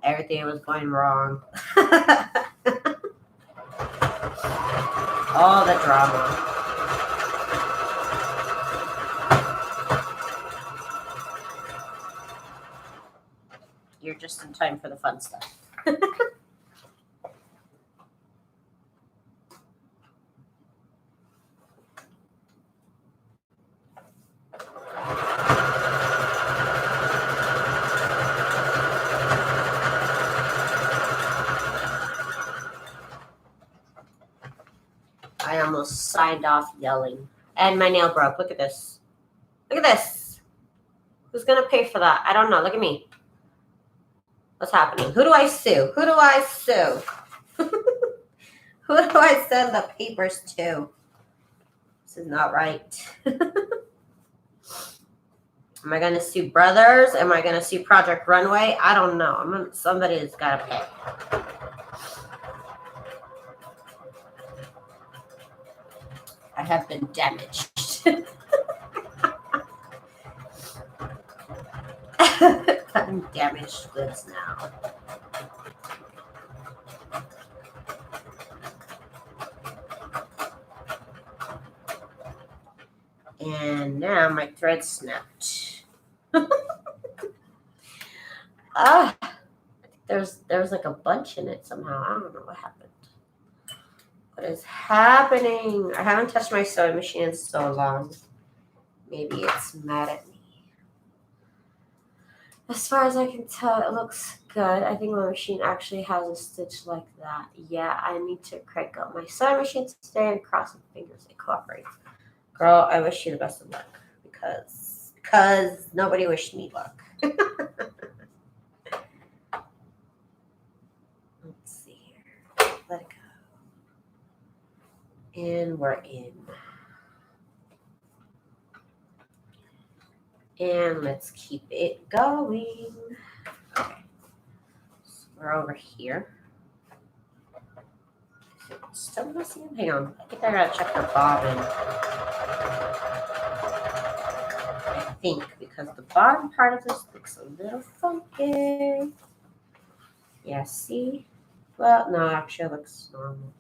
Everything was going wrong. All the drama. You're just in time for the fun stuff. I almost signed off yelling. And my nail broke. Look at this. Look at this. Who's going to pay for that? I don't know. Look at me. What's happening? Who do I sue? Who do I sue? Who do I send the papers to? This is not right. Am I going to sue Brothers? Am I going to sue Project Runway? I don't know. Somebody's got to pay. I have been damaged. I'm damaged goods now. And now my thread snapped. There's like a bunch in it somehow. I don't know what happened. What is happening? I haven't touched my sewing machine in so long. Maybe it's mad at me. As far as I can tell, it looks good. I think my machine actually has a stitch like that. Yeah, I need to crank up my sewing machine today and cross my fingers it cooperates. Girl, I wish you the best of luck because nobody wished me luck. Let's see here. Let it go. And we're in. And let's keep it going. Okay. So we're over here. Is it still missing? Hang on. I think I gotta check the bobbin. I think because the bottom part of this looks a little funky. Yeah, see? Well, no, actually it looks normal.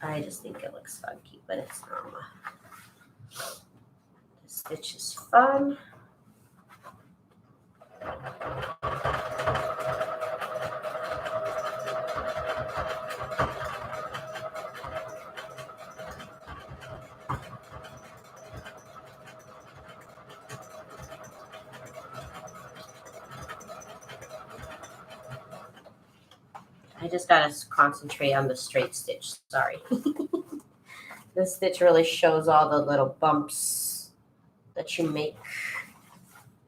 I just think it looks funky, but it's normal. The stitch is fun. I just gotta concentrate on the straight stitch. Sorry. This stitch really shows all the little bumps that you make.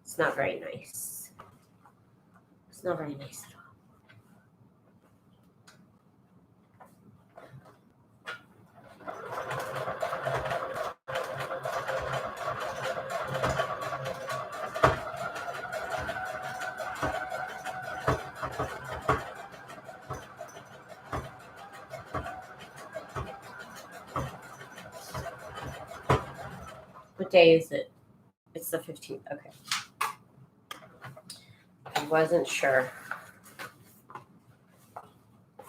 It's not very nice. It's not very nice at all. What day is it? It's the 15th. Okay. I wasn't sure.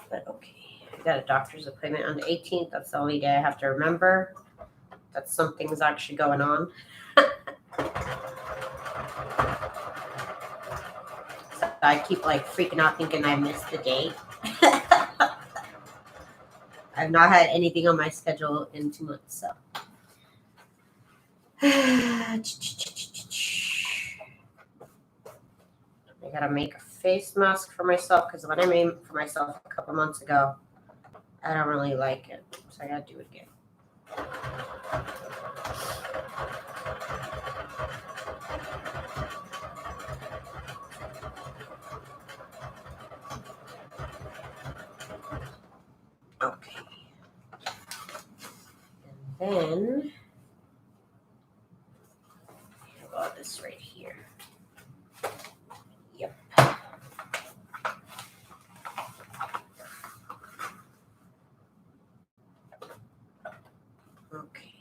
But okay. I got a doctor's appointment on the 18th. That's the only day I have to remember that something's actually going on. So I keep like freaking out thinking I missed the date. I've not had anything on my schedule in 2 months, so. I gotta make a face mask for myself because when I made it for myself a couple months ago, I don't really like it, so I gotta do it again. Okay. And then how about this right here? Yep. Okay.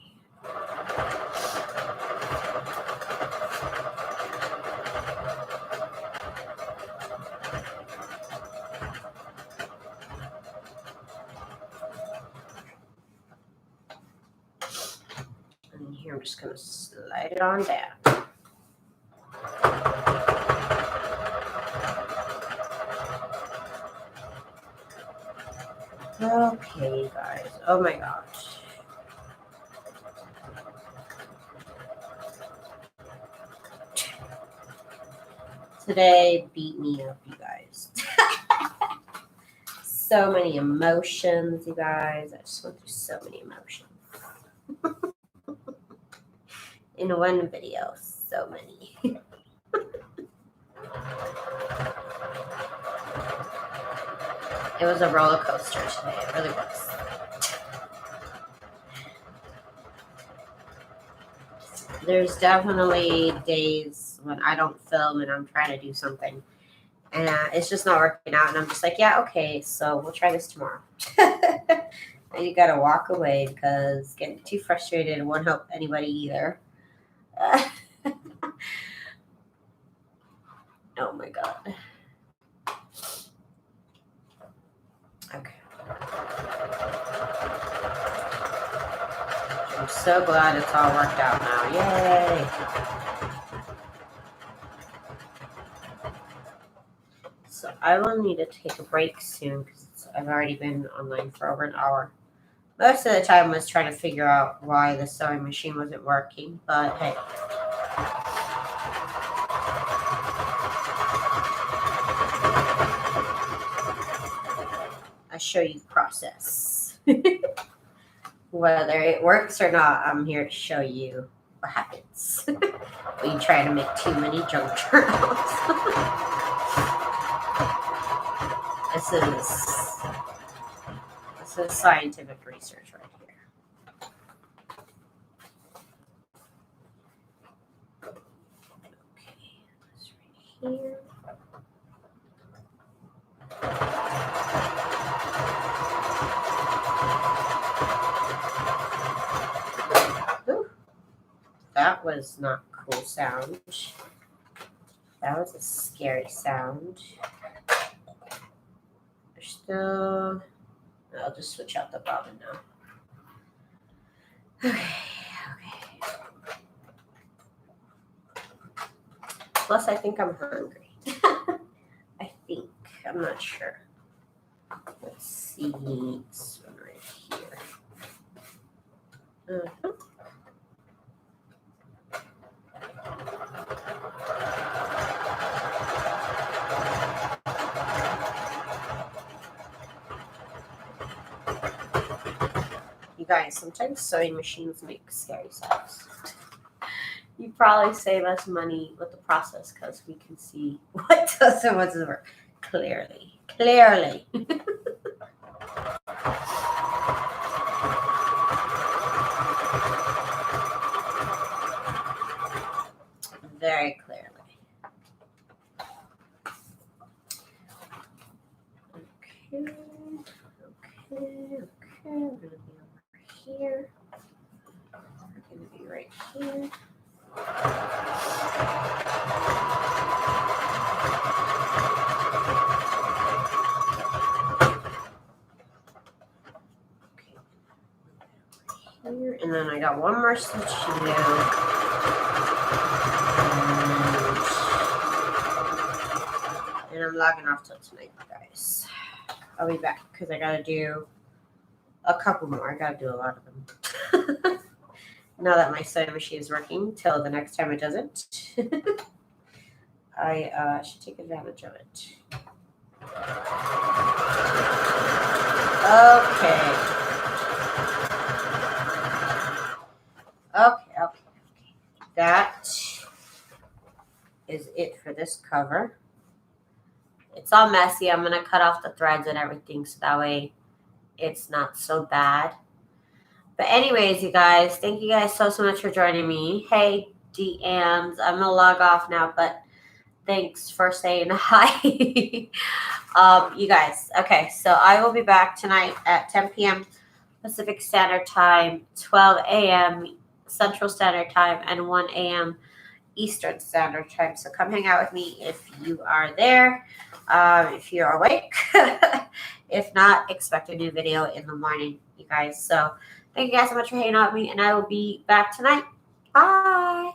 And here I'm just gonna slide it on down. Okay, guys. Oh my gosh. Today beat me up, you guys. So many emotions, you guys. I just went through so many emotions. In one video, so many. It was a roller coaster today. It really was. There's definitely days when I don't film and I'm trying to do something and it's just not working out. And I'm just like, yeah, okay, so we'll try this tomorrow. And you gotta walk away because getting too frustrated won't help anybody either. Oh my God. Okay. I'm so glad it's all worked out now. Yay. So I will need to take a break soon because I've already been online for over an hour. Most of the time I was trying to figure out why the sewing machine wasn't working, but hey. I show you the process. Whether it works or not, I'm here to show you what happens when you try to make too many junk journals. This is scientific research right here. Okay, this right here. Ooh, that was not cool sound. That was a scary sound. There's still. I'll just switch out the bobbin now. Okay. Plus, I think I'm hungry. I think. I'm not sure. Let's see. This one right here. You guys, sometimes sewing machines make scary sounds. You probably save us money with the process because we can see what does and what doesn't work clearly. Clearly. Very clearly. Okay. We're gonna be over here. We're gonna be right here. Here, and then I got one more stitch to do. And I'm logging off till tonight, guys. I'll be back because I gotta do a couple more. I gotta do a lot of them. Now that my sewing machine is working, till the next time it doesn't, I should take advantage of it. Okay. That is it for this cover. It's all messy. I'm gonna cut off the threads and everything so that way it's not so bad. But anyways, you guys, thank you guys so much for joining me. Hey, DMs, I'm gonna log off now, but thanks for saying hi. You guys, okay, so I will be back tonight at 10 p.m. Pacific Standard Time, 12 a.m. Central Standard Time, and 1 a.m. Eastern Standard Time. So come hang out with me if you are there, if you're awake. If not, expect a new video in the morning, you guys. So thank you guys so much for hanging out with me, and I will be back tonight. Bye.